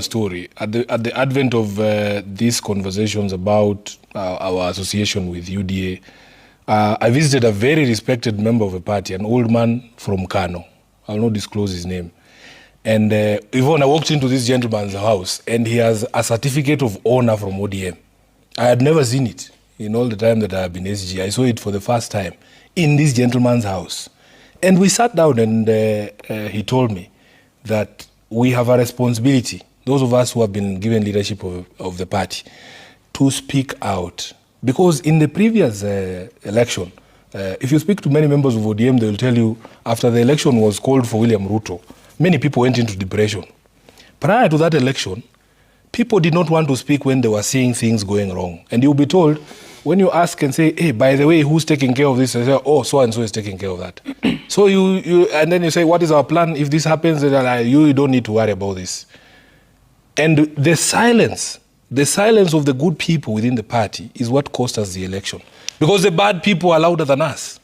Story at the advent of these conversations about our association with UDA, I visited a very respected member of a party, an old man from Kano. I'll not disclose his name. And Yvonne, I walked into this gentleman's house, and he has a certificate of honor from ODM. I had never seen it in all the time that I have been SG. I saw it for the first time in this gentleman's house. And we sat down, and he told me that we have a responsibility, those of us who have been given leadership of the party, to speak out. Because in the previous election, if you speak to many members of ODM, they will tell you after the election was called for William Ruto, many people went into depression. Prior to that election, people did not want to speak when they were seeing things going wrong. And you'll be told, when you ask and say, hey, by the way, who's taking care of this? They say, oh, so-and-so is taking care of that. So and then you say, what is our plan? If this happens, you don't need to worry about this. And the silence of the good people within the party is what cost us the election. Because the bad people are louder than us.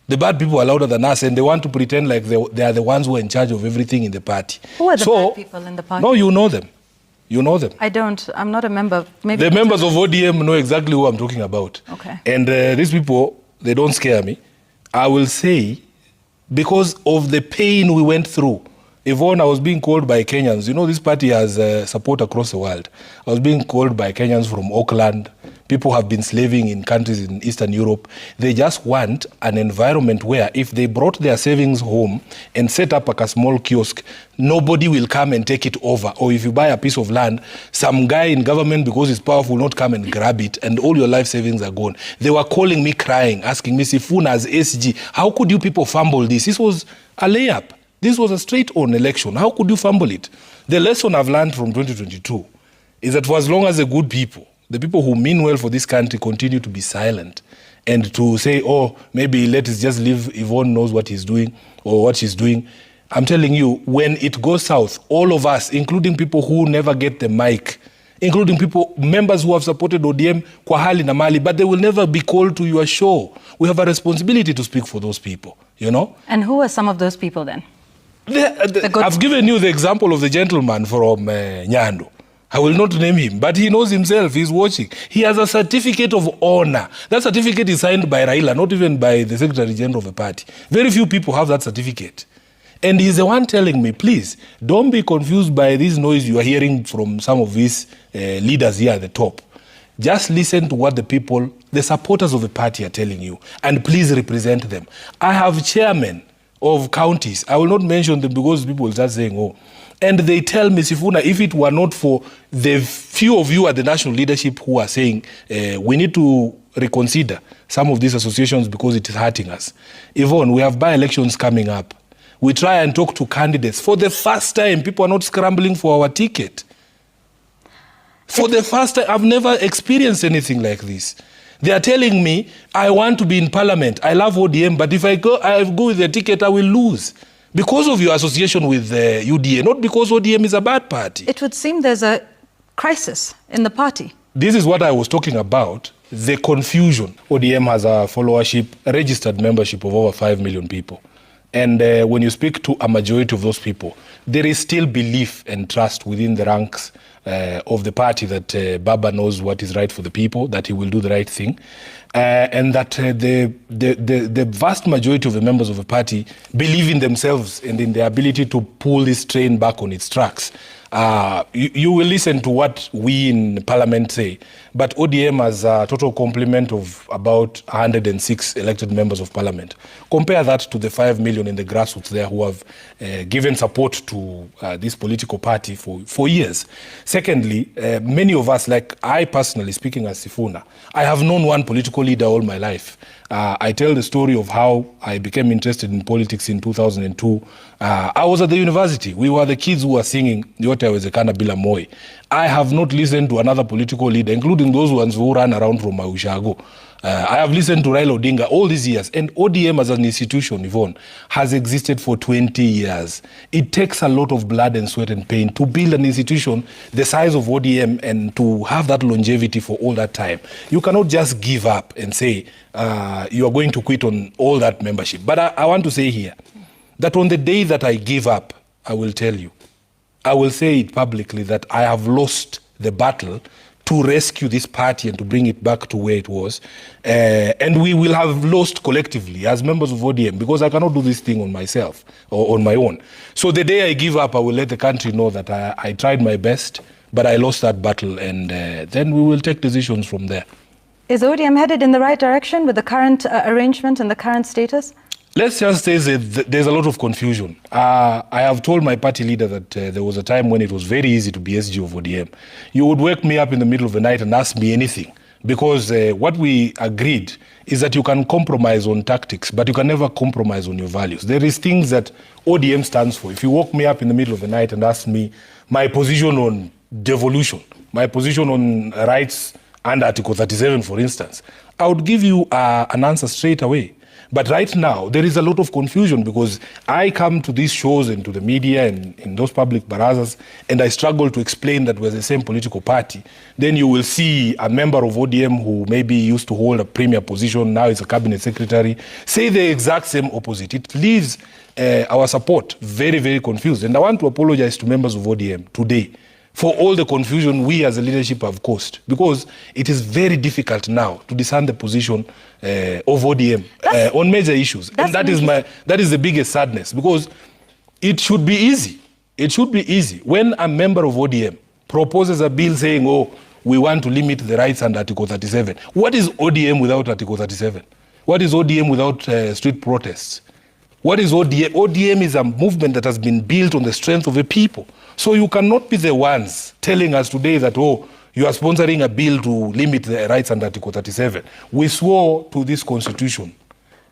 The bad people are louder than us, and they want to pretend like they are the ones who are in charge of everything in the party. Who are the bad people in the party? No, you know them. You know them. I don't. I'm not a member. Maybe the members of ODM know exactly who I'm talking about. Okay. And these people, they don't scare me. I will say, because of the pain we went through, Yvonne, I was being called by Kenyans. You know, this party has support across the world. I was being called by Kenyans from Auckland. People have been slaving in countries in Eastern Europe. They just want an environment where if they brought their savings home and set up like a small kiosk, nobody will come and take it over. Or if you buy a piece of land, some guy in government, because he's powerful, will not come and grab it, and all your life savings are gone. They were calling me crying, asking me, Sifuna, as SG, how could you people fumble this? This was a layup. This was a straight-on election. How could you fumble it? The lesson I've learned from 2022 is that for as long as the good people, the people who mean well for this country, continue to be silent and to say, oh, maybe let us just leave, Yvonne knows what he's doing or what she's doing. I'm telling you, when it goes south, all of us, including people who never get the mic, including members who have supported ODM kwa hali na mali, but they will never be called to your show. We have a responsibility to speak for those people, you know? And who are some of those people then? I've given you the example of the gentleman from Nyando. I will not name him, but he knows himself. He's watching. He has a certificate of honor. That certificate is signed by Raila, not even by the Secretary General of the party. Very few people have that certificate. And he's the one telling me, please, don't be confused by this noise you are hearing from some of these leaders here at the top. Just listen to what the people, the supporters of the party are telling you, and please represent them. I have chairmen of counties. I will not mention them because people will start saying, oh. And they tell me, Sifuna, if it were not for the few of you at the national leadership who are saying we need to reconsider some of these associations because it is hurting us. Yvonne, we have by-elections coming up. We try and talk to candidates. For the first time, people are not scrambling for our ticket. For the first time, I've never experienced anything like this. They are telling me, I want to be in parliament. I love ODM, but if I go with the ticket, I will lose. Because of your association with UDA, not because ODM is a bad party. It would seem there's a crisis in the party. This is what I was talking about, the confusion. ODM has a followership, a registered membership of over 5 million people. And when you speak to a majority of those people, there is still belief and trust within the ranks of the party that Baba knows what is right for the people, that he will do the right thing, and that the vast majority of the members of the party believe in themselves and in their ability to pull this train back on its tracks. You will listen to what we in Parliament say, but ODM has a total complement of about 106 elected members of Parliament. Compare that to the 5 million in the grassroots there who have given support to this political party for years. Secondly, many of us, like I personally, speaking as Sifuna, I have known one political leader all my life. I tell the story of how I became interested in politics in 2002. I was at the university. We were the kids who were singing Yote Wezekana Bila Moi. I have not listened to another political leader, including those ones who ran around from Maushago. I have listened to Raila Odinga all these years, and ODM as an institution, Yvonne, has existed for 20 years. It takes a lot of blood and sweat and pain to build an institution the size of ODM and to have that longevity for all that time. You cannot just give up and say you are going to quit on all that membership. But I want to say here that on the day that I give up, I will tell you, I will say it publicly that I have lost the battle to rescue this party and to bring it back to where it was. And we will have lost collectively as members of ODM, because I cannot do this thing on myself or on my own. So the day I give up, I will let the country know that I tried my best, but I lost that battle, and then we will take decisions from there. Is ODM headed in the right direction with the current arrangement and the current status? Let's just say that there's a lot of confusion. I have told my party leader that there was a time when it was very easy to be SG of ODM. You would wake me up in the middle of the night and ask me anything, because what we agreed is that you can compromise on tactics, but you can never compromise on your values. There is things that ODM stands for. If you woke me up in the middle of the night and ask me my position on devolution, my position on rights under Article 37, for instance, I would give you an answer straight away. But right now, there is a lot of confusion, because I come to these shows and to the media and in those public barazas, and I struggle to explain that we're the same political party. Then you will see a member of ODM who maybe used to hold a premier position, now is a cabinet secretary, say the exact same opposite. It leaves our support very, very confused. And I want to apologize to members of ODM today for all the confusion we as a leadership have caused, because it is very difficult now to discern the position of ODM on major issues. And that is the biggest sadness, because it should be easy. It should be easy. When a member of ODM proposes a bill saying, oh, we want to limit the rights under Article 37. What is ODM without Article 37? What is ODM without street protests? What is ODM? ODM is a movement that has been built on the strength of the people. So you cannot be the ones telling us today that, oh, you are sponsoring a bill to limit the rights under Article 37. We swore to this constitution.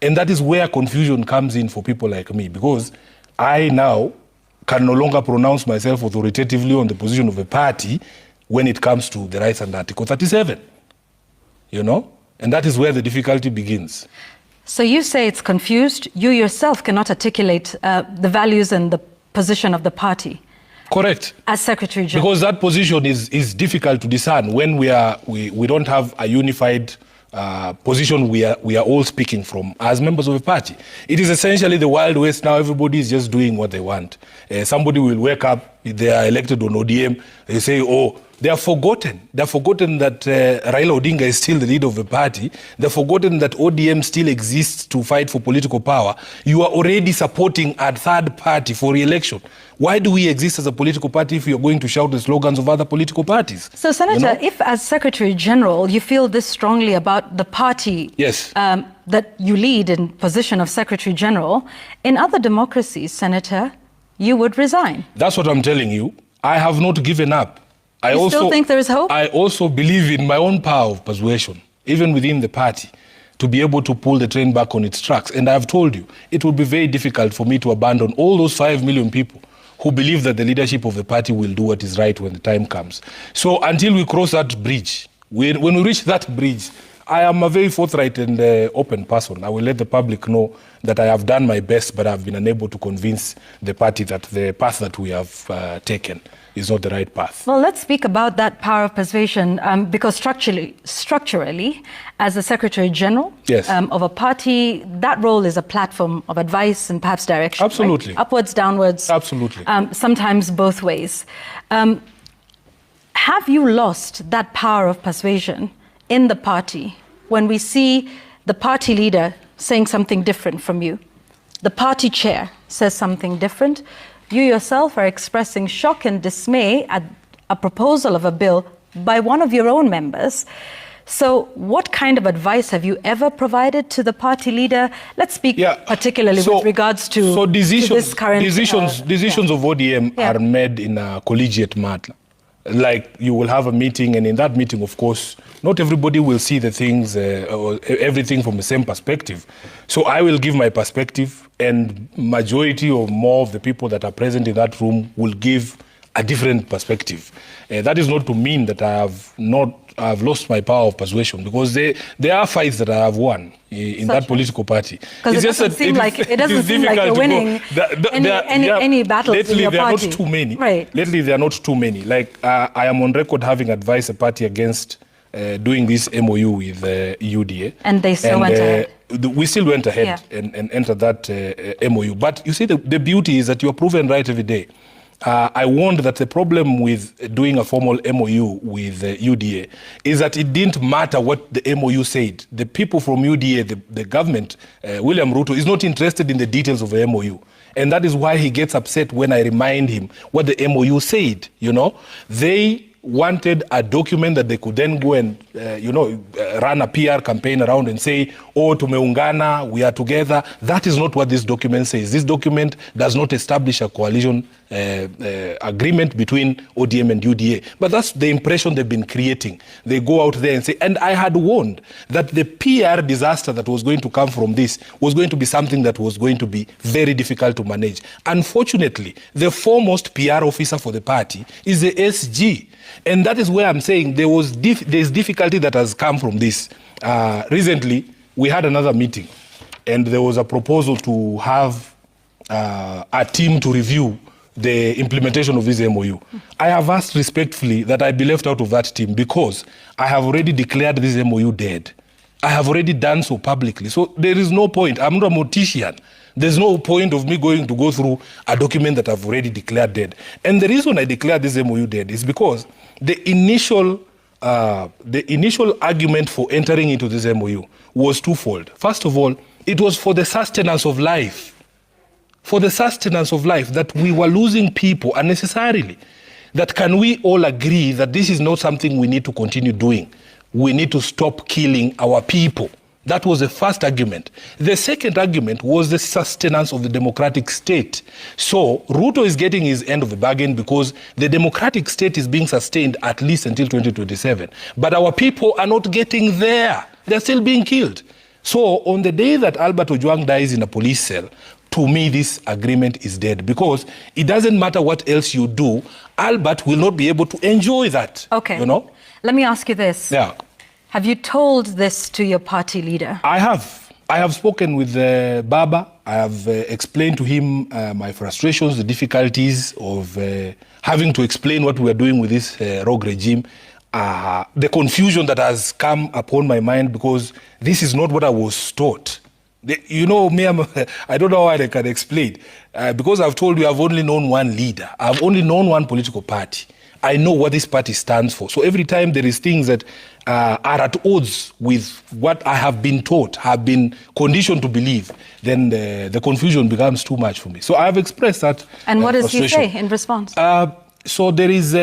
And that is where confusion comes in for people like me, because I now can no longer pronounce myself authoritatively on the position of a party when it comes to the rights under Article 37. You know? And that is where the difficulty begins. So you say it's confused. You yourself cannot articulate the values and the position of the party. Correct. As Secretary General. Because that position is difficult to discern when we don't have a unified position we are all speaking from as members of a party. It is essentially the Wild West now. Everybody is just doing what they want. Somebody will wake up, they are elected on ODM, they say, oh, they are forgotten. They're forgotten that Raila Odinga is still the leader of the party. They're forgotten that ODM still exists to fight for political power. You are already supporting a third party for re-election. Why do we exist as a political party if you're going to shout the slogans of other political parties? So, Senator, if as Secretary General you feel this strongly about the party that you lead in position of Secretary General, in other democracies, Senator, you would resign. That's what I'm telling you. I have not given up. You still think there is hope? I also believe in my own power of persuasion, even within the party, to be able to pull the train back on its tracks. And I've told you, it will be very difficult for me to abandon all those 5 million people who believe that the leadership of the party will do what is right when the time comes. So until we cross that bridge, when we reach that bridge, I am a very forthright and open person. I will let the public know that I have done my best, but I've been unable to convince the party that the path that we have taken is not the right path. Well, let's speak about that power of persuasion, because structurally, as the Secretary General of a party, that role is a platform of advice and perhaps direction. Absolutely. Right? Upwards, downwards. Absolutely. Sometimes both ways. Have you lost that power of persuasion in the party when we see the party leader saying something different from you? The party chair says something different. You yourself are expressing shock and dismay at a proposal of a bill by one of your own members. So what kind of advice have you ever provided to the party leader? Let's speak particularly with regards to this current... Decisions of ODM are made in a collegiate manner. Like, you will have a meeting, and in that meeting, of course, not everybody will see the things or everything from the same perspective. So I will give my perspective, and majority or more of the people that are present in that room will give a different perspective. That is not to mean that I have lost my power of persuasion, because there are fights that I have won in that political party. Because it doesn't seem like you're winning any battles in your party. Lately, there are not too many. Right. Lately, there are not too many. Like, I am on record having advised a party against doing this MOU with UDA. And they still went ahead. We still went ahead and entered that MOU. But you see, the beauty is that you are proven right every day. I warned that the problem with doing a formal MOU with UDA is that it didn't matter what the MOU said. The people from UDA, the government, William Ruto, is not interested in the details of the MOU. And that is why he gets upset when I remind him what the MOU said. They wanted a document that they could then go and, run a PR campaign around and say, oh, tumeungana, we are together. That is not what this document says. This document does not establish a coalition agreement between ODM and UDA. But that's the impression they've been creating. They go out there and say, and I had warned that the PR disaster that was going to come from this was going to be something that was going to be very difficult to manage. Unfortunately, the foremost PR officer for the party is the SG. And that is where I'm saying there's difficulty that has come from this. Recently, we had another meeting, and there was a proposal to have a team to review the implementation of this MOU. I have asked respectfully that I be left out of that team because I have already declared this MOU dead. I have already done so publicly. So there is no point. I'm not a mortician. There's no point of me going to go through a document that I've already declared dead. And the reason I declared this MOU dead is because the initial argument for entering into this MOU was twofold. First of all, it was for the sustenance of life. For the sustenance of life, that we were losing people unnecessarily. That can we all agree that this is not something we need to continue doing? We need to stop killing our people. That was the first argument. The second argument was the sustenance of the democratic state. So Ruto is getting his end of the bargain because the democratic state is being sustained at least until 2027. But our people are not getting there. They're still being killed. So on the day that Albert Ojwang dies in a police cell, to me, this agreement is dead because it doesn't matter what else you do, Albert will not be able to enjoy that. Okay. Let me ask you this. Yeah. Have you told this to your party leader? I have. I have spoken with Baba. I have explained to him my frustrations, the difficulties of having to explain what we are doing with this rogue regime, the confusion that has come upon my mind because this is not what I was taught. Me, I don't know how I can explain. Because I've told you I've only known one leader. I've only known one political party. I know what this party stands for. So every time there is things that are at odds with what I have been taught, have been conditioned to believe, then the confusion becomes too much for me. So I have expressed that. And what does he say in response? So there is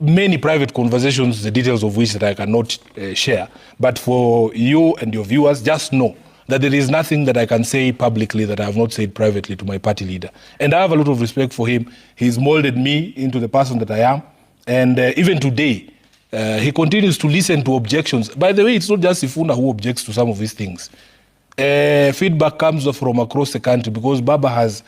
many private conversations, the details of which that I cannot share. But for you and your viewers, just know that there is nothing that I can say publicly that I have not said privately to my party leader. And I have a lot of respect for him. He's molded me into the person that I am. And even today, he continues to listen to objections. By the way, it's not just Sifuna who objects to some of these things. Feedback comes from across the country because Baba has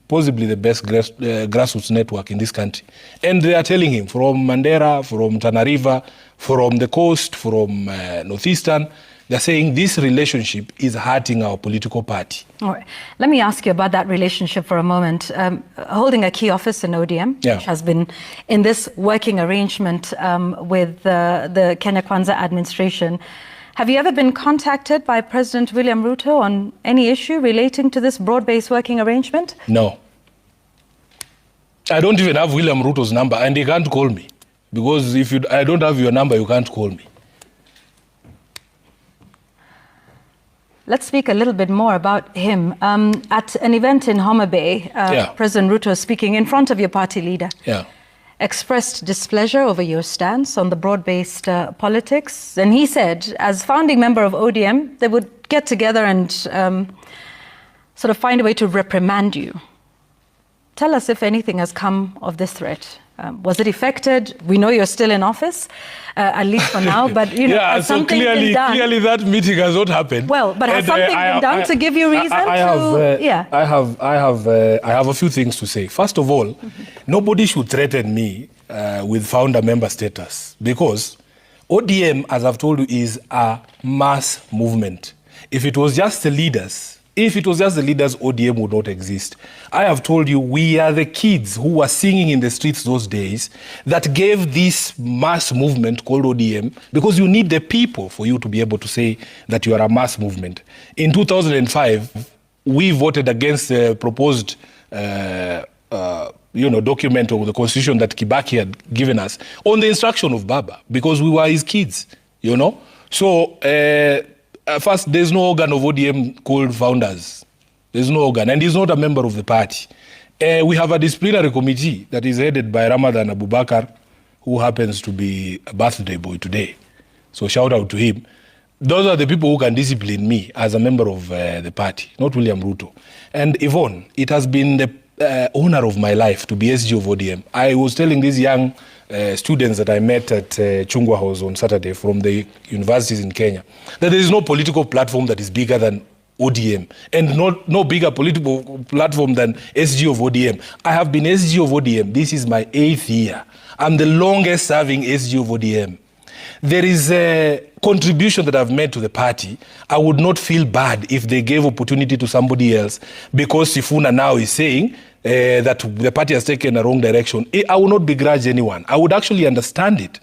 possibly the best grassroots network in this country. And they are telling him from Mandera, from Tana River, from the coast, from Northeastern, they're saying this relationship is hurting our political party. All right. Let me ask you about that relationship for a moment. Holding a key office in ODM, which has been in this working arrangement with the Kenya Kwanza administration, have you ever been contacted by President William Ruto on any issue relating to this broad-based working arrangement? No. I don't even have William Ruto's number, and he can't call me. Because if I don't have your number, you can't call me. Let's speak a little bit more about him. At an event in Homa Bay, President Ruto, speaking in front of your party leader, expressed displeasure over your stance on the broad-based politics. And he said, as founding member of ODM, they would get together and sort of find a way to reprimand you. Tell us if anything has come of this threat. Was it effected? We know you're still in office, at least for now, but has so something been done? Clearly that meeting has not happened. Well, but has something been done to give you reason to... I have a few things to say. First of all, nobody should threaten me with founder member status because ODM, as I've told you, is a mass movement. If it was just the leaders, ODM would not exist. I have told you, we are the kids who were singing in the streets those days that gave this mass movement called ODM, because you need the people for you to be able to say that you are a mass movement. In 2005, we voted against the proposed document or the constitution that Kibaki had given us on the instruction of Baba, because we were his kids, So, first, there's no organ of ODM called founders. There's no organ, and he's not a member of the party. We have a disciplinary committee that is headed by Ramadan Abubakar, who happens to be a birthday boy today. So shout out to him. Those are the people who can discipline me as a member of the party, not William Ruto. And Yvonne, it has been the honor of my life to be SG of ODM. I was telling these young students that I met at Chungwa House on Saturday from the universities in Kenya that there is no political platform that is bigger than ODM, and no bigger political platform than SG of ODM. I have been SG of ODM. This is my 8th year. I'm the longest serving SG of ODM. There is a contribution that I've made to the party. I would not feel bad if they gave opportunity to somebody else, because Sifuna now is saying that the party has taken a wrong direction. I will not begrudge anyone. I would actually understand it,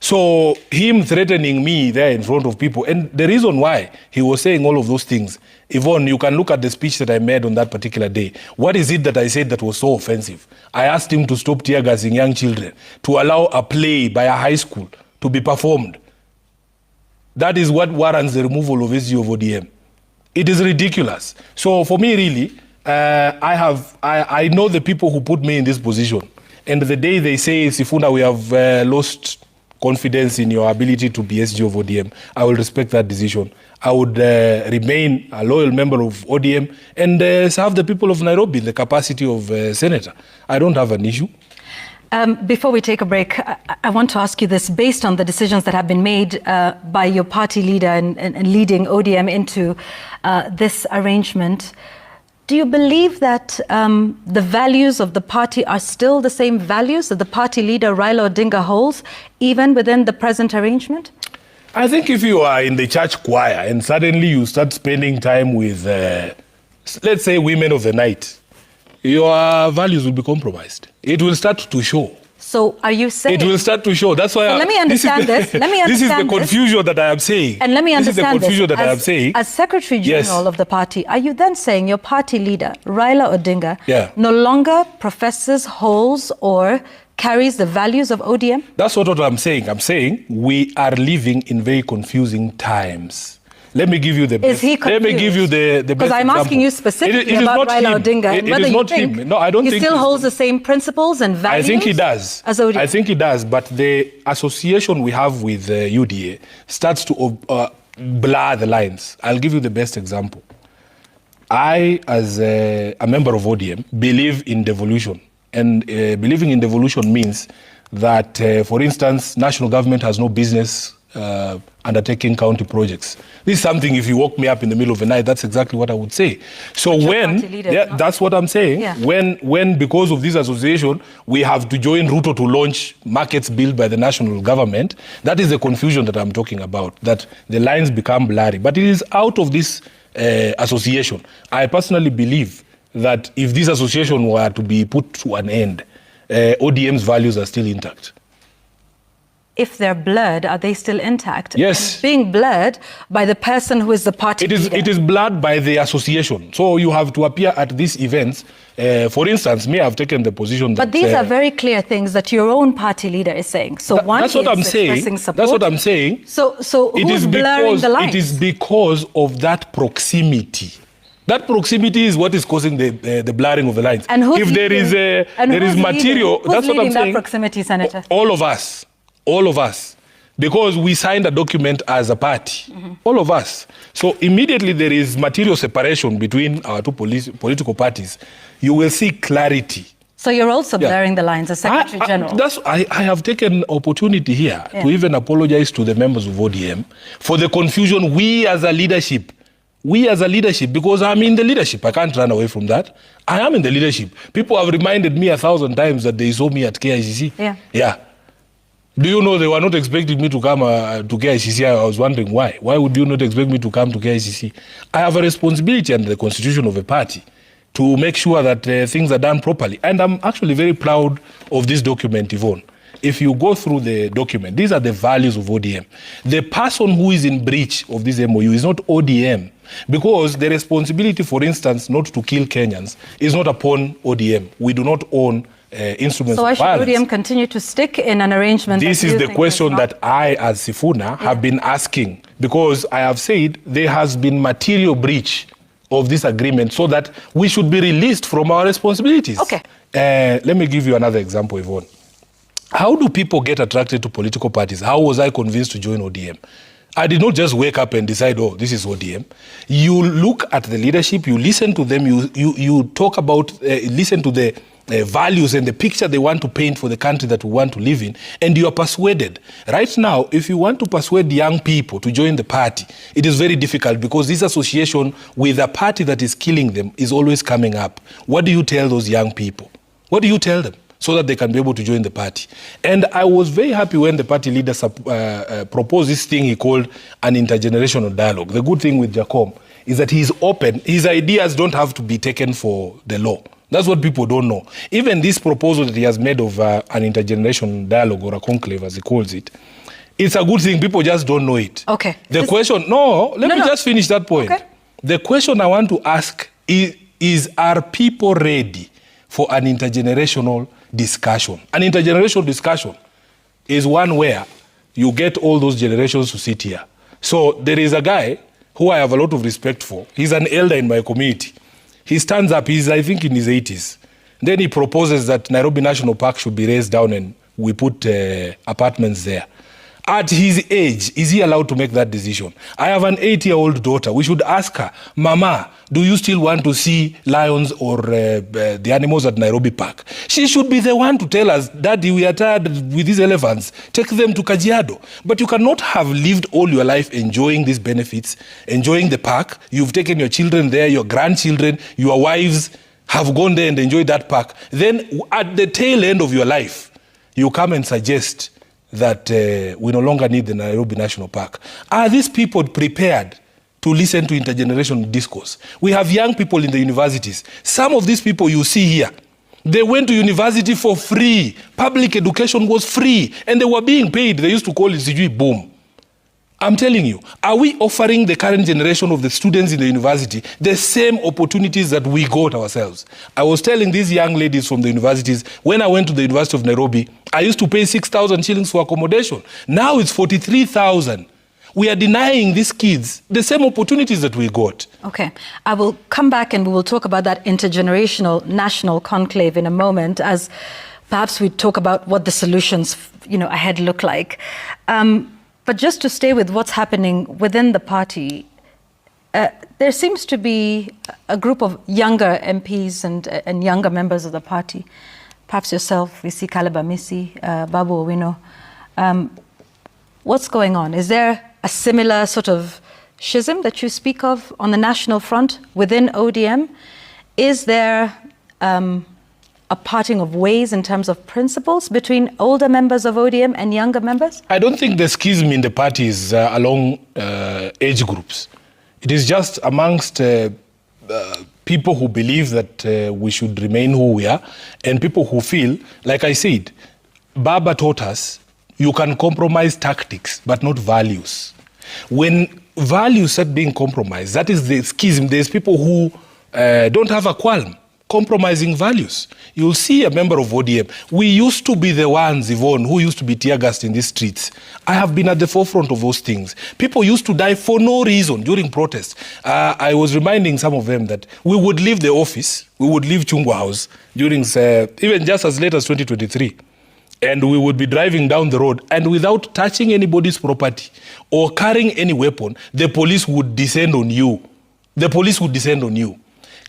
So him threatening me there in front of people, and the reason why he was saying all of those things, Yvonne, you can look at the speech that I made on that particular day. What is it that I said that was so offensive? I asked him to stop tear gassing young children, to allow a play by a high school to be performed. That is what warrants the removal of SG of ODM. It is ridiculous. So for me, really, I know the people who put me in this position. And the day they say, Sifuna, we have lost confidence in your ability to be SG of ODM, I will respect that decision. I would remain a loyal member of ODM and serve the people of Nairobi in the capacity of senator. I don't have an issue. Before we take a break, I want to ask you this. Based on the decisions that have been made by your party leader and leading ODM into this arrangement, do you believe that the values of the party are still the same values that the party leader Raila Odinga holds, even within the present arrangement? I think if you are in the church choir and suddenly you start spending time with, let's say, women of the night, your values will be compromised. It will start to show. So are you saying... It will start to show. That's why... So let me understand this. This is the confusion that I am saying. And let me understand this. This is the confusion that I am saying. As Secretary General of the party, are you then saying your party leader, Raila Odinga, no longer professes, holds, or carries the values of ODM? That's what I'm saying. I'm saying we are living in very confusing times. Let me give you the best. Is he confused? Let me give you the best Because I'm asking you specifically about Raila Odinga and whether you think no, I don't he think still holds the same principles and values. I think he does. As ODM. I think he does, but the association we have with UDA starts to blur the lines. I'll give you the best example. I, as a member of ODM, believe in devolution. And believing in devolution means that, for instance, national government has no business undertaking county projects. This is something, if you woke me up in the middle of the night, that's exactly what I would say. So that's what I'm saying. Yeah. When because of this association, we have to join Ruto to launch markets built by the national government, that is the confusion that I'm talking about, that the lines become blurry. But it is out of this association. I personally believe that if this association were to be put to an end, ODM's values are still intact. If they're blurred, are they still intact? Yes. And being blurred by the person who is the party leader. It is blurred by the association. So you have to appear at these events. For instance, me, I've taken the position that... But these are very clear things that your own party leader is saying. So that's what I'm saying. Support. That's what I'm saying. So who's blurring the lines? It is because of that proximity. That proximity is what is causing the blurring of the lines. And if there is material... That's what I'm saying. That proximity, Senator? All of us. All of us, because we signed a document as a party, all of us. So immediately there is material separation between our two political parties. You will see clarity. So you're also blurring the lines as Secretary General. I have taken opportunity here to even apologize to the members of ODM for the confusion we as a leadership, because I'm in the leadership. I can't run away from that. I am in the leadership. People have reminded me 1,000 times that they saw me at KICC. Yeah. Do you know they were not expecting me to come to KICC? I was wondering why. Why would you not expect me to come to KICC? I have a responsibility under the constitution of a party to make sure that things are done properly. And I'm actually very proud of this document, Yvonne. if you go through the document, these are the values of ODM. The person who is in breach of this MOU is not ODM, because the responsibility, for instance, not to kill Kenyans is not upon ODM. We do not own instruments of violence. So why should ODM continue to stick in an arrangement? This is the question that I, as Sifuna, have been asking, because I have said there has been material breach of this agreement, so that we should be released from our responsibilities. Okay. Let me give you another example, Yvonne. How do people get attracted to political parties? How was I convinced to join ODM? I did not just wake up and decide, oh, this is ODM. You look at the leadership, you listen to them, you talk about, listen to the values and the picture they want to paint for the country that we want to live in, and you are persuaded. Right now, if you want to persuade young people to join the party, it is very difficult, because this association with a party that is killing them is always coming up. What do you tell those young people? What do you tell them so that they can be able to join the party? And I was very happy when the party leader proposed this thing he called an intergenerational dialogue. The good thing with Jacom is that he's open. His ideas don't have to be taken for the law. That's what people don't know. Even this proposal that he has made of an intergenerational dialogue, or a conclave as he calls it, it's a good thing. People just don't know it. Okay. The question, let me just finish that point. Okay. The question I want to ask is are people ready for an intergenerational discussion? An intergenerational discussion is one where you get all those generations to sit here. So there is a guy who I have a lot of respect for. He's an elder in my community. He stands up, he's I think in his 80s. Then he proposes that Nairobi National Park should be raised down and we put apartments there. At his age, is he allowed to make that decision? I have an 8-year-old daughter. We should ask her, Mama, do you still want to see lions or the animals at Nairobi Park? She should be the one to tell us, Daddy, we are tired with these elephants. Take them to Kajiado. But you cannot have lived all your life enjoying these benefits, enjoying the park. You've taken your children there, your grandchildren, your wives have gone there and enjoyed that park. Then at the tail end of your life, you come and suggest that we no longer need the Nairobi National Park. Are these people prepared to listen to intergenerational discourse? We have young people in the universities. Some of these people you see here, they went to university for free. Public education was free, and they were being paid. They used to call it Sijui boom. I'm telling you, are we offering the current generation of the students in the university the same opportunities that we got ourselves? I was telling these young ladies from the universities, when I went to the University of Nairobi, I used to pay 6,000 shillings for accommodation. Now it's 43,000. We are denying these kids the same opportunities that we got. Okay, I will come back and we will talk about that intergenerational national conclave in a moment, as perhaps we talk about what the solutions, ahead look like. But just to stay with what's happening within the party, there seems to be a group of younger MPs and younger members of the party. Perhaps yourself, we see Caleb Amisi, Babu Owino. What's going on? Is there a similar sort of schism that you speak of on the national front within ODM? Is there a parting of ways in terms of principles between older members of ODM and younger members? I don't think the schism in the party is along age groups. It is just amongst people who believe that we should remain who we are, and people who feel, like I said, Baba taught us, you can compromise tactics, but not values. When values start being compromised, that is the schism. There's people who don't have a qualm compromising values. You'll see a member of ODM. We used to be the ones, Yvonne, who used to be tear gassed in these streets. I have been at the forefront of those things. People used to die for no reason during protests. I was reminding some of them that we would leave the office, we would leave Chungwa House during, even just as late as 2023. And we would be driving down the road, and without touching anybody's property or carrying any weapon, the police would descend on you. The police would descend on you.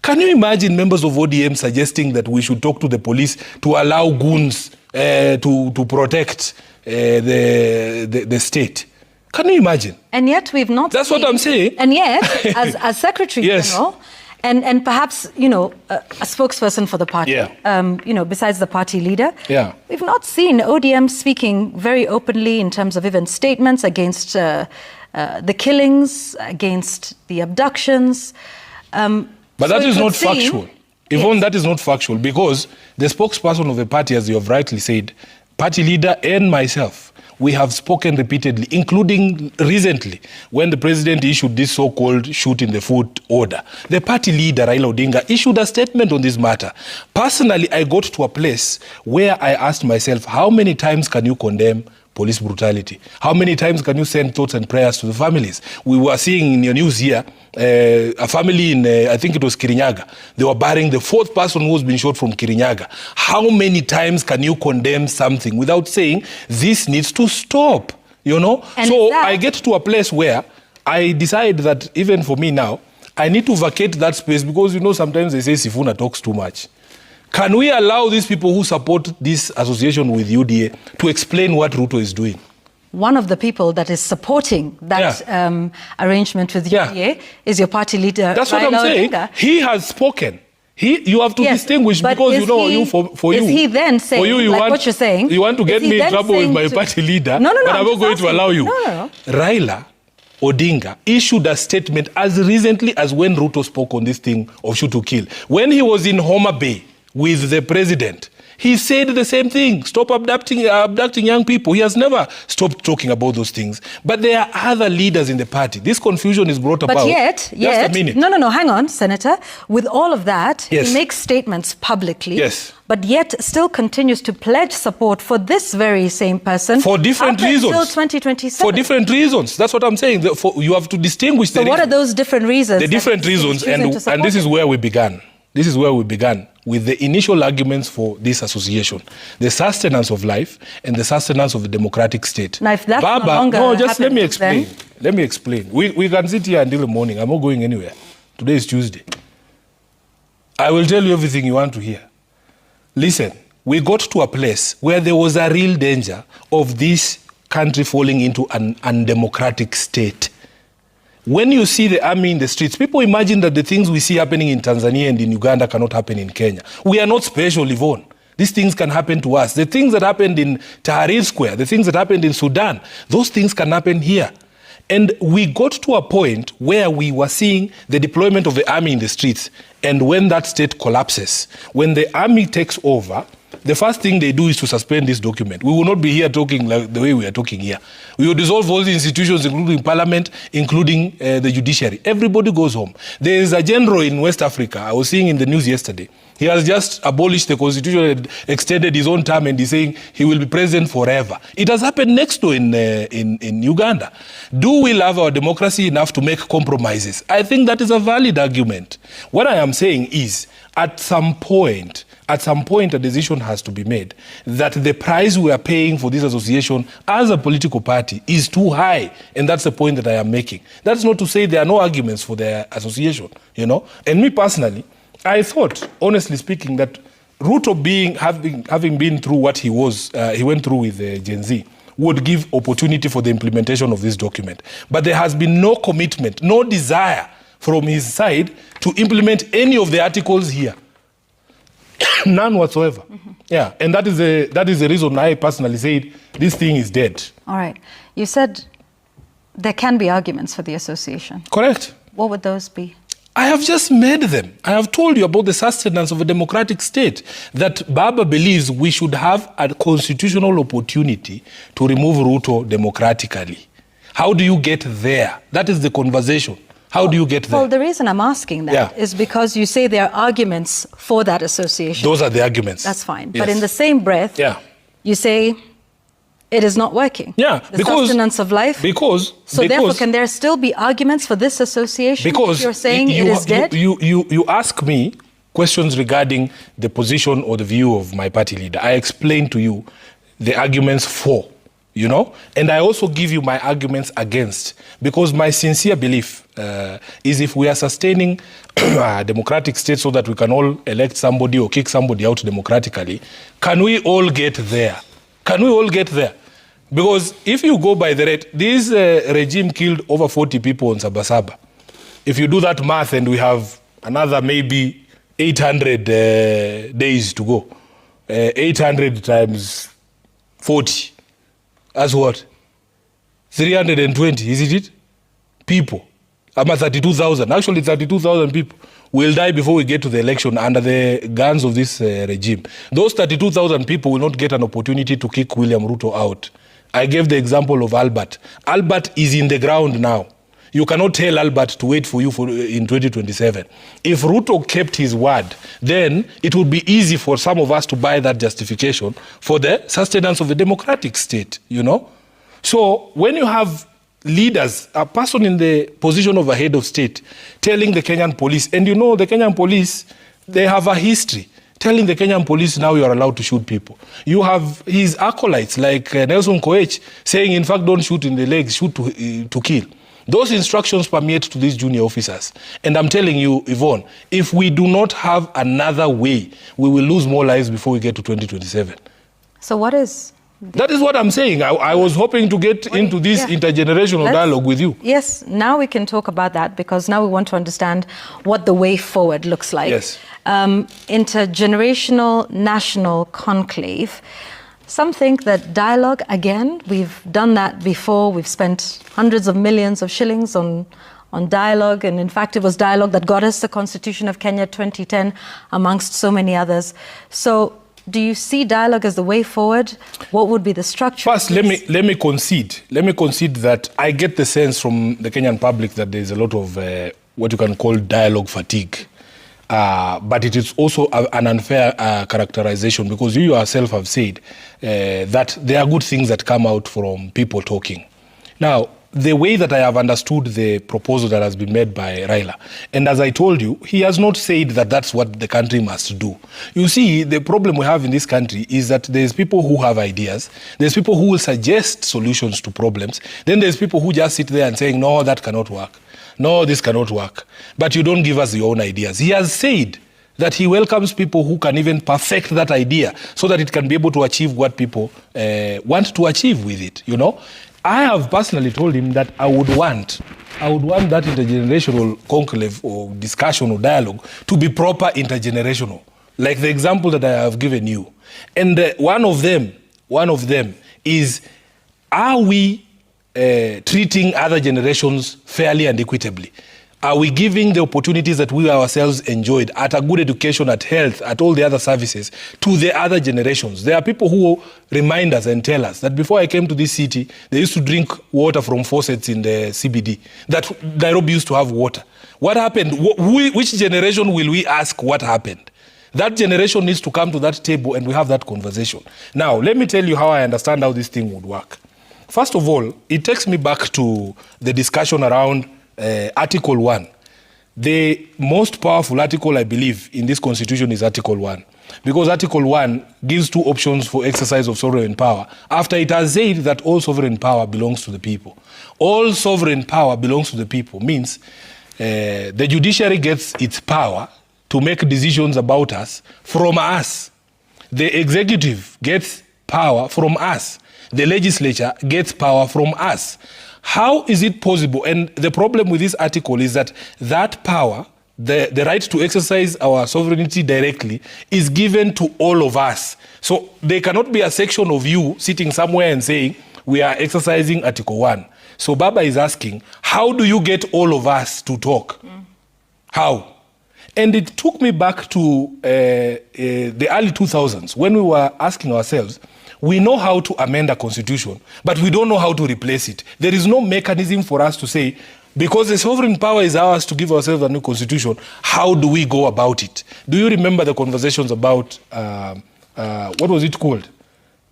Can you imagine members of ODM suggesting that we should talk to the police to allow goons to protect the state? Can you imagine? And yet we've not That's what I'm saying. And yet, as Secretary General, and perhaps, a spokesperson for the party, besides the party leader, we've not seen ODM speaking very openly in terms of even statements against the killings, against the abductions. But that is not factual. Yvonne, that is not factual, because the spokesperson of the party, as you have rightly said, party leader and myself, we have spoken repeatedly, including recently when the president issued this so-called shoot in the foot order. The party leader, Raila Odinga, issued a statement on this matter. Personally, I got to a place where I asked myself, how many times can you condemn police brutality? How many times can you send thoughts and prayers to the families? We were seeing in your news here, a family in, I think it was Kirinyaga. They were burying the fourth person who was being shot from Kirinyaga. How many times can you condemn something without saying this needs to stop? You know? And so I get to a place where I decide that even for me now, I need to vacate that space because, you know, sometimes they say Sifuna talks too much. Can we allow these people who support this association with UDA to explain what Ruto is doing? One of the people that is supporting that arrangement with UDA is your party leader, That's Raila what I'm saying. Odinga. He has spoken. You have to distinguish because you know for you. Is he then saying, for you, like what you're saying? You want to get me in trouble with my party leader, no, but I'm not going to allow you. No. Raila Odinga issued a statement as recently as when Ruto spoke on this thing of shoot to kill. When he was in Homa Bay with the president, he said the same thing. Stop abducting young people. He has never stopped talking about those things. But there are other leaders in the party. This confusion is brought about. But yet, just a minute. No, hang on, Senator. With all of that, yes, he makes statements publicly. Yes. But yet still continues to pledge support for this very same person. For different reasons. Until 2027. For different reasons. That's what I'm saying. You have to distinguish the reasons. So what are those different reasons? The different reasons, and this is where we began. This is where we began with the initial arguments for this association. The sustenance of life and the sustenance of the democratic state. Now, if that's no longer let me explain. Let me explain. We can sit here until the morning. I'm not going anywhere. Today is Tuesday. I will tell you everything you want to hear. Listen, we got to a place where there was a real danger of this country falling into an undemocratic state. When you see the army in the streets, people imagine that the things we see happening in Tanzania and in Uganda cannot happen in Kenya. We are not special, Yvonne. These things can happen to us. The things that happened in Tahrir Square, the things that happened in Sudan, those things can happen here. And we got to a point where we were seeing the deployment of the army in the streets. And when that state collapses, when the army takes over, the first thing they do is to suspend this document. We will not be here talking like the way we are talking here. We will dissolve all the institutions, including parliament, including the judiciary. Everybody goes home. There is a general in West Africa, I was seeing in the news yesterday. He has just abolished the constitution and extended his own term, and he's saying he will be president forever. It has happened next door in Uganda. Do we love our democracy enough to make compromises? I think that is a valid argument. What I am saying is, at some point, a decision has to be made that the price we are paying for this association as a political party is too high. And that's the point that I am making. That's not to say there are no arguments for the association, you know. And me personally, I thought, honestly speaking, that Ruto having been through what he went through with Gen Z, would give opportunity for the implementation of this document. But there has been no commitment, no desire from his side to implement any of the articles here. None whatsoever. Mm-hmm. Yeah, and that is the reason I personally said this thing is dead. All right. You said there can be arguments for the association. Correct. What would those be? I have just made them. I have told you about the sustenance of a democratic state, that Baba believes we should have a constitutional opportunity to remove Ruto democratically. How do you get there? That is the conversation. How do you get there? Well, the reason I'm asking that is because you say there are arguments for that association. Those are the arguments. That's fine. Yes. But in the same breath, you say it is not working. Yeah, the sustenance of life. Therefore, can there still be arguments for this association? Because you're saying it is dead? You ask me questions regarding the position or the view of my party leader. I explain to you the arguments for, you know, and I also give you my arguments against, because my sincere belief is if we are sustaining a democratic state so that we can all elect somebody or kick somebody out democratically, can we all get there? Can we all get there? Because if you go by the rate, this regime killed over 40 people on Sabasaba. If you do that math, and we have another maybe 800 days to go, 800 times 40, that's what? 320, isn't it? People. I'm at 32,000. Actually, 32,000 people will die before we get to the election under the guns of this regime. Those 32,000 people will not get an opportunity to kick William Ruto out. I gave the example of Albert. Albert is in the ground now. You cannot tell Albert to wait for you in 2027. If Ruto kept his word, then it would be easy for some of us to buy that justification for the sustenance of a democratic state, you know? So when you have leaders, a person in the position of a head of state, telling the Kenyan police, and you know the Kenyan police, they have a history, telling the Kenyan police now you are allowed to shoot people. You have his acolytes like Nelson Koech saying, in fact, don't shoot in the legs, shoot to kill. Those instructions permeate to these junior officers. And I'm telling you, Yvonne, if we do not have another way, we will lose more lives before we get to 2027. So what is... That is what I'm saying. I was hoping to get into this intergenerational dialogue with you. Yes, now we can talk about that, because now we want to understand what the way forward looks like. Yes. Intergenerational national conclave. Some think that dialogue, again, we've done that before. We've spent hundreds of millions of shillings on dialogue. And in fact, it was dialogue that got us the Constitution of Kenya 2010, amongst so many others. So do you see dialogue as the way forward? What would be the structure? First, let me concede. Let me concede that I get the sense from the Kenyan public that there's a lot of what you can call dialogue fatigue. But it is also an unfair characterization, because you yourself have said that there are good things that come out from people talking. Now, the way that I have understood the proposal that has been made by Raila, and as I told you, he has not said that that's what the country must do. You see, the problem we have in this country is that there's people who have ideas, there's people who will suggest solutions to problems, then there's people who just sit there and saying, no, that cannot work. No, this cannot work. But you don't give us your own ideas. He has said that he welcomes people who can even perfect that idea so that it can be able to achieve what people want to achieve with it, you know. I have personally told him that I would want that intergenerational conclave or discussion or dialogue to be proper intergenerational, like the example that I have given you. And one of them is, are we treating other generations fairly and equitably? Are we giving the opportunities that we ourselves enjoyed at a good education, at health, at all the other services to the other generations? There are people who remind us and tell us that before I came to this city, they used to drink water from faucets in the CBD, that Nairobi used to have water. What happened? Which generation will we ask what happened? That generation needs to come to that table and we have that conversation. Now, let me tell you how I understand how this thing would work. First of all, it takes me back to the discussion around Article 1. The most powerful article, I believe, in this constitution is Article 1. Because Article 1 gives two options for exercise of sovereign power, after it has said that all sovereign power belongs to the people. All sovereign power belongs to the people means the judiciary gets its power to make decisions about us from us. The executive gets power from us. The legislature gets power from us. How is it possible? And the problem with this article is that that power, the right to exercise our sovereignty directly, is given to all of us. So there cannot be a section of you sitting somewhere and saying, we are exercising Article 1. So Baba is asking, how do you get all of us to talk? How? And it took me back to the early 2000s when we were asking ourselves, we know how to amend a constitution, but we don't know how to replace it. There is no mechanism for us to say, because the sovereign power is ours to give ourselves a new constitution, how do we go about it? Do you remember the conversations about, what was it called?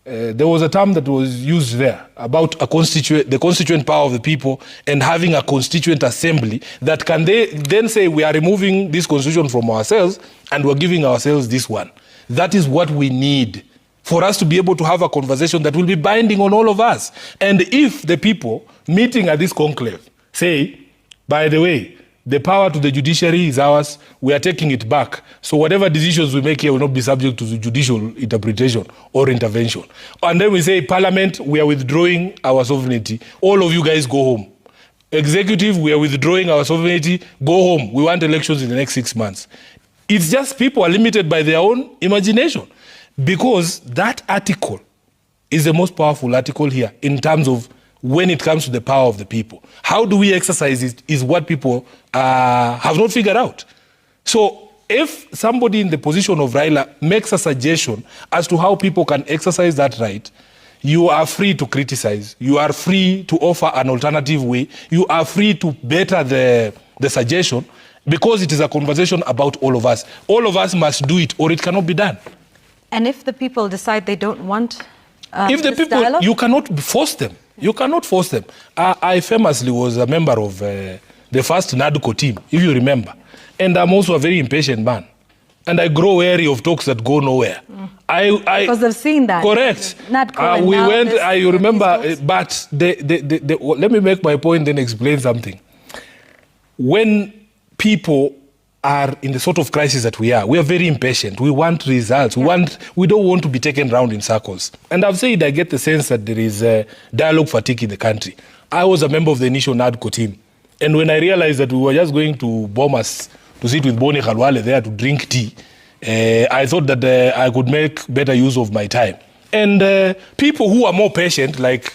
There was a term that was used there about the constituent power of the people and having a constituent assembly that can then say we are removing this constitution from ourselves and we're giving ourselves this one. That is what we need for us to be able to have a conversation that will be binding on all of us. And if the people meeting at this conclave say, by the way, the power to the judiciary is ours, we are taking it back, so whatever decisions we make here will not be subject to the judicial interpretation or intervention. And then we say, Parliament, we are withdrawing our sovereignty. All of you guys go home. Executive, we are withdrawing our sovereignty. Go home. We want elections in the next 6 months. It's just people are limited by their own imagination. Because that article is the most powerful article here in terms of when it comes to the power of the people. How do we exercise it is what people have not figured out. So if somebody in the position of Raila makes a suggestion as to how people can exercise that right, you are free to criticize. You are free to offer an alternative way. You are free to better the suggestion, because it is a conversation about all of us. All of us must do it, or it cannot be done. And if the people decide they don't want if the this people, dialogue? you cannot force them. You cannot force them. I famously was a member of the first NADCO team, if you remember. And I'm also a very impatient man. And I grow wary of talks that go nowhere. Because I've seen that. Correct. NADCO we went, this, you remember, but let me make my point, then explain something. When people are in the sort of crisis that we are very impatient. We want results. We don't want to be taken round in circles. And I've said I get the sense that there is dialogue fatigue in the country. I was a member of the initial NADCO team. And when I realized that we were just going to Bomas to sit with Boni Khalwale there to drink tea, I thought that I could make better use of my time. And people who are more patient, like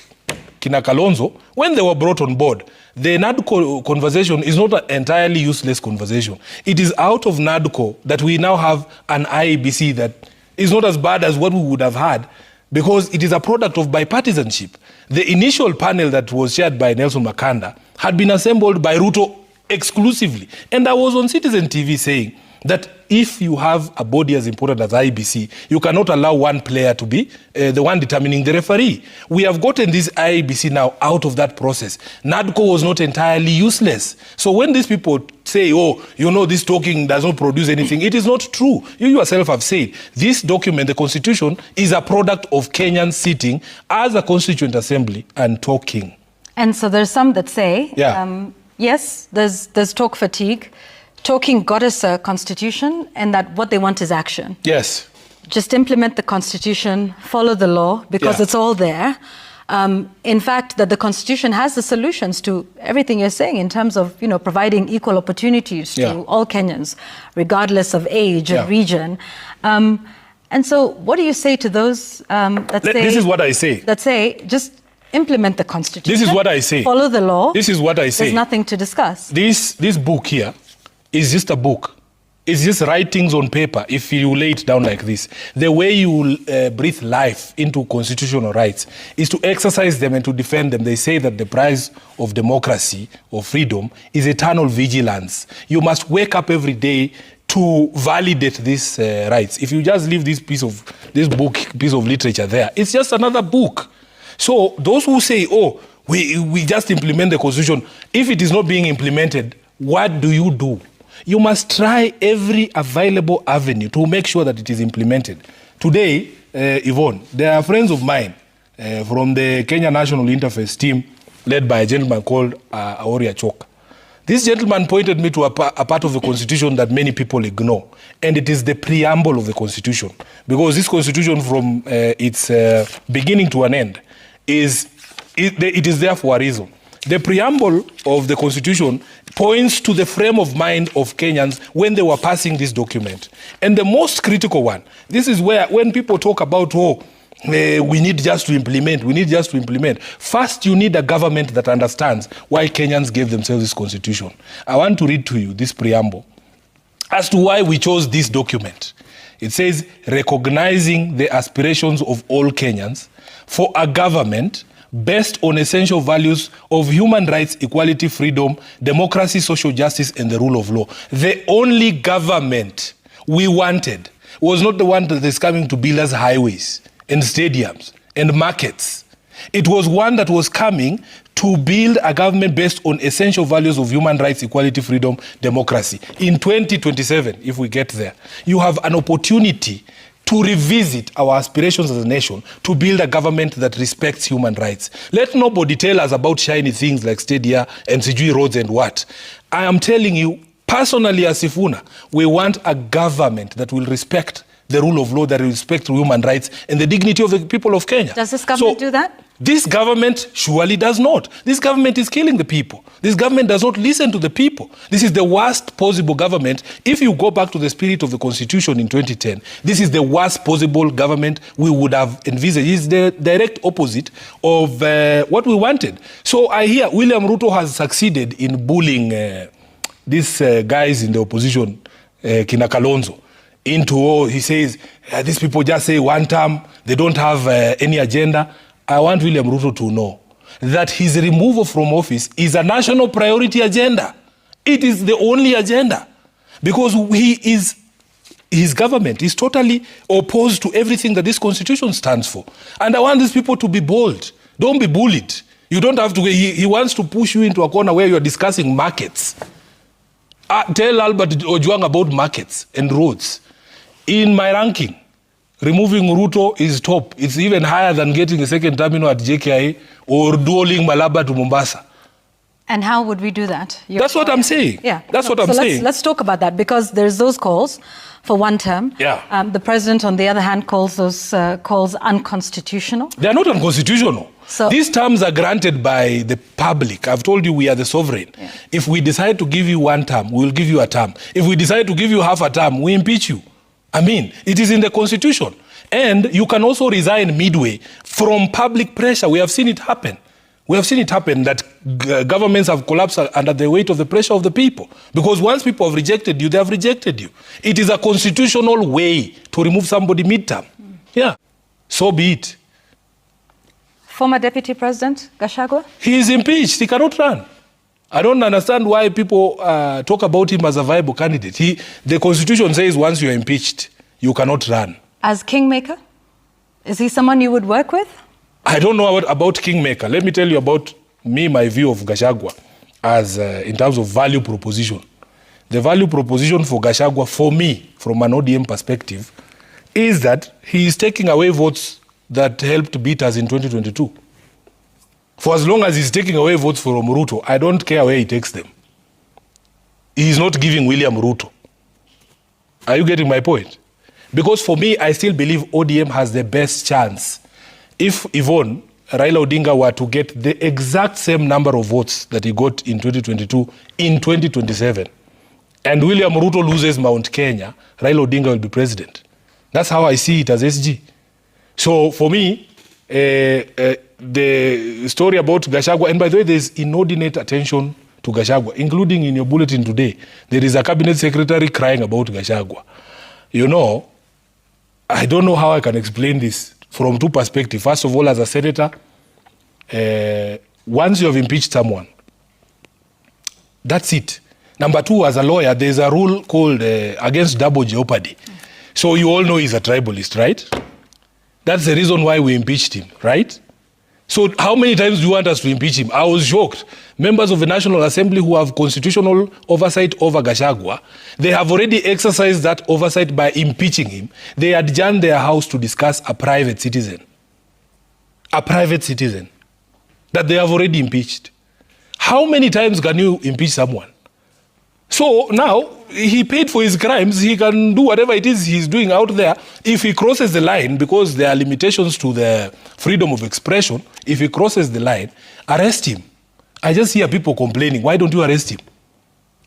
Kina Kalonzo, when they were brought on board, the NADCO conversation is not an entirely useless conversation. It is out of NADCO that we now have an IEBC that is not as bad as what we would have had, because it is a product of bipartisanship. The initial panel that was chaired by Nelson Makanda had been assembled by Ruto exclusively. And I was on Citizen TV saying that if you have a body as important as IEBC, you cannot allow one player to be the one determining the referee. We have gotten this IEBC now out of that process. NADCO was not entirely useless. So when these people say, oh, you know, this talking does not produce anything, it is not true. You yourself have said, this document, the Constitution, is a product of Kenyans sitting as a Constituent Assembly and talking. And so there's some that say, yes, there's talk fatigue. Talking got us a constitution, and that what they want is action. Yes. Just implement the constitution, follow the law, because it's all there. In fact, that the constitution has the solutions to everything you're saying in terms of, you know, providing equal opportunities to all Kenyans, regardless of age and region. And so what do you say to those that say... This is what I say. That say, just implement the constitution. This is what I say. Follow the law. This is what I say. There's nothing to discuss. This book here is just a book. It's just writings on paper, if you lay it down like this. The way you breathe life into constitutional rights is to exercise them and to defend them. They say that the price of democracy or freedom is eternal vigilance. You must wake up every day to validate these rights. If you just leave this piece of literature there, it's just another book. So those who say, oh, we just implement the constitution, if it is not being implemented, what do? You must try every available avenue to make sure that it is implemented. Today, Yvonne, there are friends of mine from the Kenya National Interface team led by a gentleman called Aoria Choka. This gentleman pointed me to a part of the Constitution that many people ignore, and it is the preamble of the Constitution. Because this Constitution, from its beginning to an end, it is there for a reason. The preamble of the Constitution points to the frame of mind of Kenyans when they were passing this document. And the most critical one, this is where when people talk about, we need just to implement. First, you need a government that understands why Kenyans gave themselves this Constitution. I want to read to you this preamble as to why we chose this document. It says, recognizing the aspirations of all Kenyans for a government based on essential values of human rights, equality, freedom, democracy, social justice, and the rule of law. The only government we wanted was not the one that is coming to build us highways and stadiums and markets. It was one that was coming to build a government based on essential values of human rights, equality, freedom, democracy. In 2027, if we get there, you have an opportunity to revisit our aspirations as a nation, to build a government that respects human rights. Let nobody tell us about shiny things like stadia and Sijui roads and what. I am telling you, personally as Sifuna, we want a government that will respect the rule of law, that will respect human rights and the dignity of the people of Kenya. Does this government do that? This government surely does not. This government is killing the people. This government does not listen to the people. This is the worst possible government. If you go back to the spirit of the Constitution in 2010, this is the worst possible government we would have envisaged. It's the direct opposite of what we wanted. So I hear William Ruto has succeeded in bullying these guys in the opposition, Kina Kalonzo, into, he says, these people just say one term, they don't have any agenda. I want William Ruto to know that his removal from office is a national priority agenda. It is the only agenda. Because his government is totally opposed to everything that this constitution stands for. And I want these people to be bold. Don't be bullied. You don't have to, he wants to push you into a corner where you're discussing markets. Tell Albert Ojwang about markets and roads. In my ranking, removing Ruto is top. It's even higher than getting a second terminal at JKIA or dualing Malaba to Mombasa. And how would we do that? That's what I'm saying. Yeah. That's what I'm saying. Let's talk about that, because there's those calls for one term. Yeah. The president, on the other hand, calls those calls unconstitutional. They are not unconstitutional. So, these terms are granted by the public. I've told you we are the sovereign. Yeah. If we decide to give you one term, we'll give you a term. If we decide to give you half a term, we impeach you. I mean, it is in the constitution. And you can also resign midway from public pressure. We have seen it happen. We have seen it happen that governments have collapsed under the weight of the pressure of the people. Because once people have rejected you, they have rejected you. It is a constitutional way to remove somebody midterm. Yeah, so be it. Former Deputy President Gachagua? He is impeached. He cannot run. I don't understand why people talk about him as a viable candidate. The constitution says once you're impeached, you cannot run. As kingmaker? Is he someone you would work with? I don't know about kingmaker. Let me tell you about my view of Gachagua as in terms of value proposition. The value proposition for Gachagua, for me, from an ODM perspective, is that he is taking away votes that helped beat us in 2022. For as long as he's taking away votes from Ruto, I don't care where he takes them. He is not giving William Ruto. Are you getting my point? Because for me, I still believe ODM has the best chance. If Yvonne, Raila Odinga, were to get the exact same number of votes that he got in 2022 in 2027, and William Ruto loses Mount Kenya, Raila Odinga will be president. That's how I see it as SG. So for me, the story about Gachagua, and by the way, there's inordinate attention to Gachagua, including in your bulletin today. There is a cabinet secretary crying about Gachagua. You know, I don't know how I can explain this from two perspectives. First of all, as a senator, once you have impeached someone, that's it. Number two, as a lawyer, there's a rule called against double jeopardy. So you all know he's a tribalist, right? That's the reason why we impeached him, right? So how many times do you want us to impeach him? I was shocked. Members of the National Assembly who have constitutional oversight over Gachagua, they have already exercised that oversight by impeaching him. They adjourned their house to discuss a private citizen. A private citizen that they have already impeached. How many times can you impeach someone? So now, he paid for his crimes. He can do whatever it is he's doing out there. If he crosses the line, because there are limitations to the freedom of expression, if he crosses the line, arrest him. I just hear people complaining, why don't you arrest him?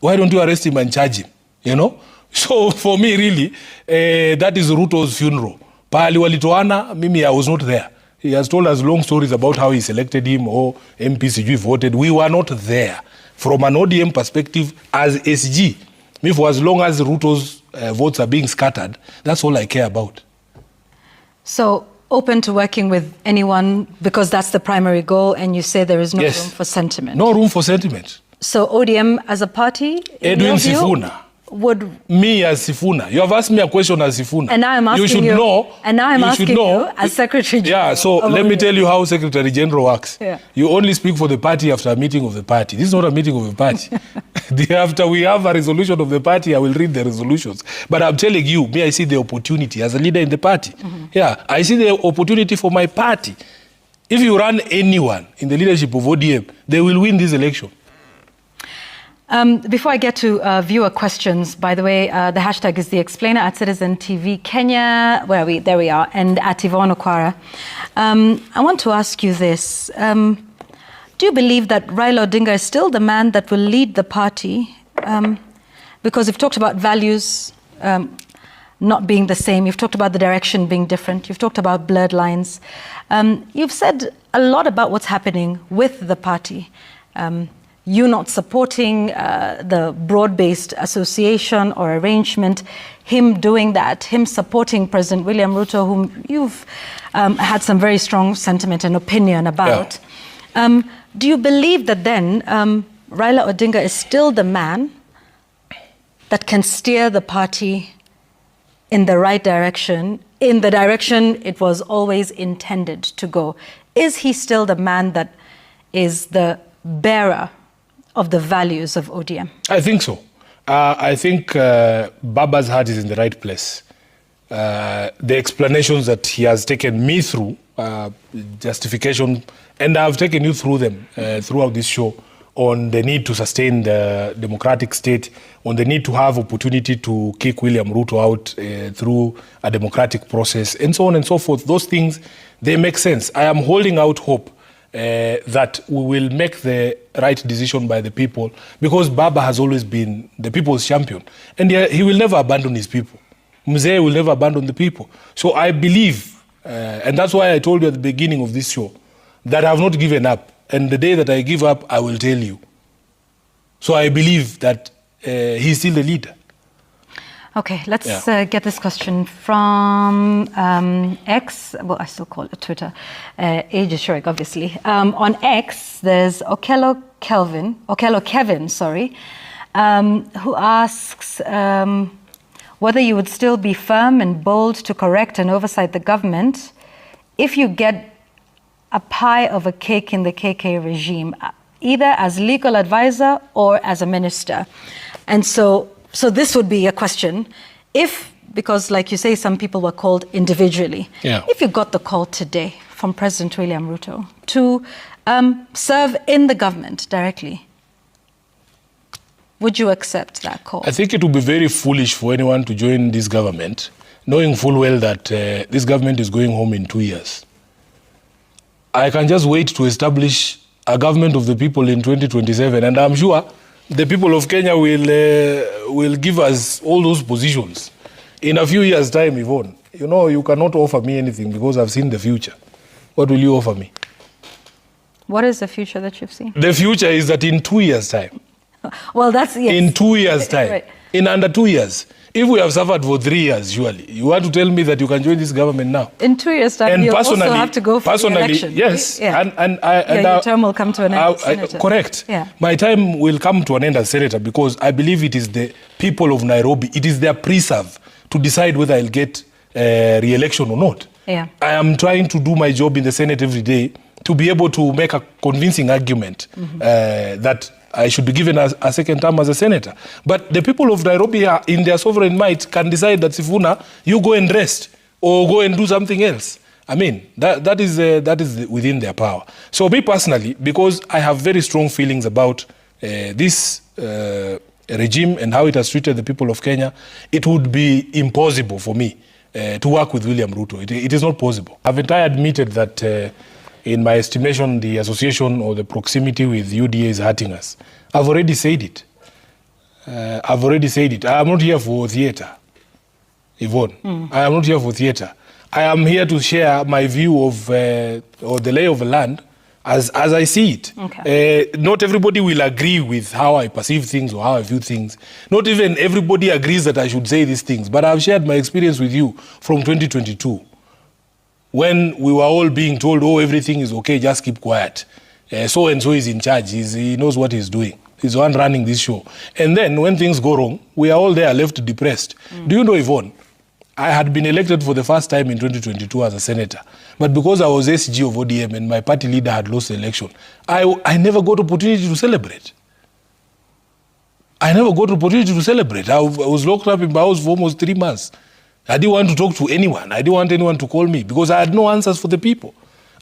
Why don't you arrest him and charge him? You know? So for me, really, that is Ruto's funeral. Pahali walitoana, mimi, I was not there. He has told us long stories about how he selected him or MPCG voted. We were not there. From an ODM perspective, as SG, me, for as long as Ruto's votes are being scattered, that's all I care about. So, open to working with anyone because that's the primary goal, and you say there is no room for sentiment. No room for sentiment. So, ODM as a party, Edwin Sifuna. Would me as Sifuna. You have asked me a question as Sifuna. And now I'm asking you should know. And now I'm asking you as Secretary General. Yeah, so let me tell you how Secretary General works. Yeah. You only speak for the party after a meeting of the party. This is not a meeting of the party. After we have a resolution of the party, I will read the resolutions. But I'm telling you, me, I see the opportunity as a leader in the party. Mm-hmm. Yeah, I see the opportunity for my party. If you run anyone in the leadership of ODM, they will win this election. Before I get to viewer questions, by the way, the hashtag is The Explainer at Citizen TV Kenya. Where are we? There we are. And at Yvonne Okwara. I want to ask you this. Do you believe that Raila Odinga is still the man that will lead the party? Because you've talked about values not being the same. You've talked about the direction being different. You've talked about blurred lines. You've said a lot about what's happening with the party. you not supporting the broad-based association or arrangement, him doing that, him supporting President William Ruto, whom you've had some very strong sentiment and opinion about. Yeah. Do you believe that then Raila Odinga is still the man that can steer the party in the right direction, in the direction it was always intended to go? Is he still the man that is the bearer of the values of ODM? I think so. I think Baba's heart is in the right place. The explanations that he has taken me through, justification, and I've taken you through them throughout this show, on the need to sustain the democratic state, on the need to have opportunity to kick William Ruto out through a democratic process, and so on and so forth. Those things, they make sense. I am holding out hope that we will make the right decision by the people, because Baba has always been the people's champion, and he will never abandon his people. Mzee will never abandon the people. So I believe, and that's why I told you at the beginning of this show, that I have not given up. And the day that I give up, I will tell you. So I believe that he's still the leader. Okay, let's get this question from X. Well, I still call it Twitter. Age is short, obviously. On X, there's Okello Kevin, who asks whether you would still be firm and bold to correct and oversight the government if you get a pie of a cake in the KK regime, either as legal advisor or as a minister. And so this would be a question. If, because like you say, some people were called individually. Yeah. If you got the call today from President William Ruto to serve in the government directly, would you accept that call? I think it would be very foolish for anyone to join this government, knowing full well that this government is going home in 2 years. I can just wait to establish a government of the people in 2027, and I'm sure the people of Kenya will give us all those positions in a few years' time, Yvonne. You know, you cannot offer me anything because I've seen the future. What will you offer me? What is the future that you've seen? The future is that in 2 years' time. Well, that's, yes. In 2 years' time. Right. In under 2 years. If we have suffered for 3 years, surely, you want to tell me that you can join this government now? In 2 years' time, you also have to go for the election. Yes. Yeah. And your term will come to an end as senator. Correct. Yeah. My time will come to an end as senator, because I believe it is the people of Nairobi, it is their preserve to decide whether I'll get re-election or not. Yeah. I am trying to do my job in the Senate every day to be able to make a convincing argument that I should be given a second term as a senator. But the people of Nairobi, in their sovereign might, can decide that, Sifuna, you go and rest or go and do something else. I mean, that is within their power. So me personally, because I have very strong feelings about this regime and how it has treated the people of Kenya, it would be impossible for me to work with William Ruto. It is not possible. I've entirely admitted that in my estimation, the association or the proximity with UDA is hurting us. I've already said it. I am not here for theatre, Yvonne. I am not here for theatre. I am here to share my view of or the lay of the land as I see it. Okay. Not everybody will agree with how I perceive things or how I view things. Not even everybody agrees that I should say these things. But I've shared my experience with you from 2022. When we were all being told, oh, everything is okay, just keep quiet. So-and-so is in charge. He knows what he's doing. He's the one running this show. And then when things go wrong, we are all there left depressed. Do you know, Yvonne, I had been elected for the first time in 2022 as a senator. But because I was SG of ODM and my party leader had lost the election, I never got opportunity to celebrate. I was locked up in my house for almost 3 months. I didn't want to talk to anyone. I didn't want anyone to call me because I had no answers for the people.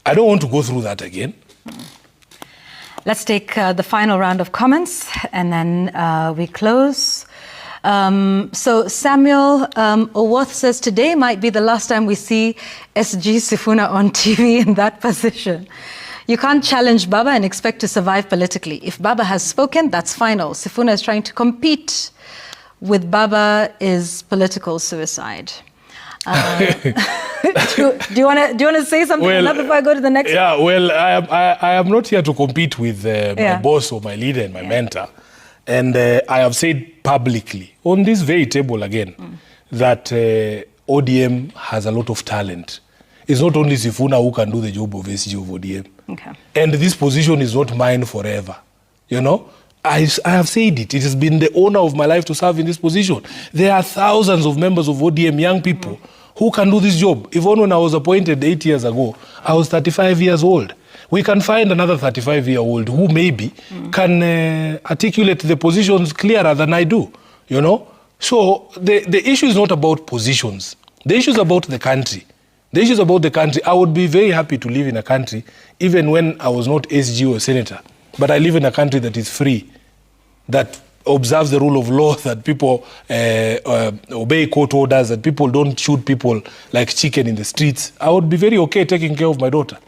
I don't want to go through that again. Let's take the final round of comments and then we close. So Samuel Oworth says, today might be the last time we see SG Sifuna on TV in that position. You can't challenge Baba and expect to survive politically. If Baba has spoken, that's final. Sifuna is trying to compete with Baba is political suicide. Do you want to say something before I go to the next? Yeah, well, I am not here to compete with my boss or my leader and my mentor. And I have said publicly on this very table again that ODM has a lot of talent. It's not only Sifuna who can do the job of SG of ODM. Okay. And this position is not mine forever. You know, I have said it. It has been the honor of my life to serve in this position. There are thousands of members of ODM, young people, who can do this job. Even when I was appointed 8 years ago, I was 35 years old. We can find another 35-year-old who maybe can articulate the positions clearer than I do, you know? So the issue is not about positions. The issue is about the country. The issue is about the country. I would be very happy to live in a country, even when I was not SG or senator, but I live in a country that is free, that observes the rule of law, that people obey court orders, that people don't shoot people like chicken in the streets. I would be very okay taking care of my daughter.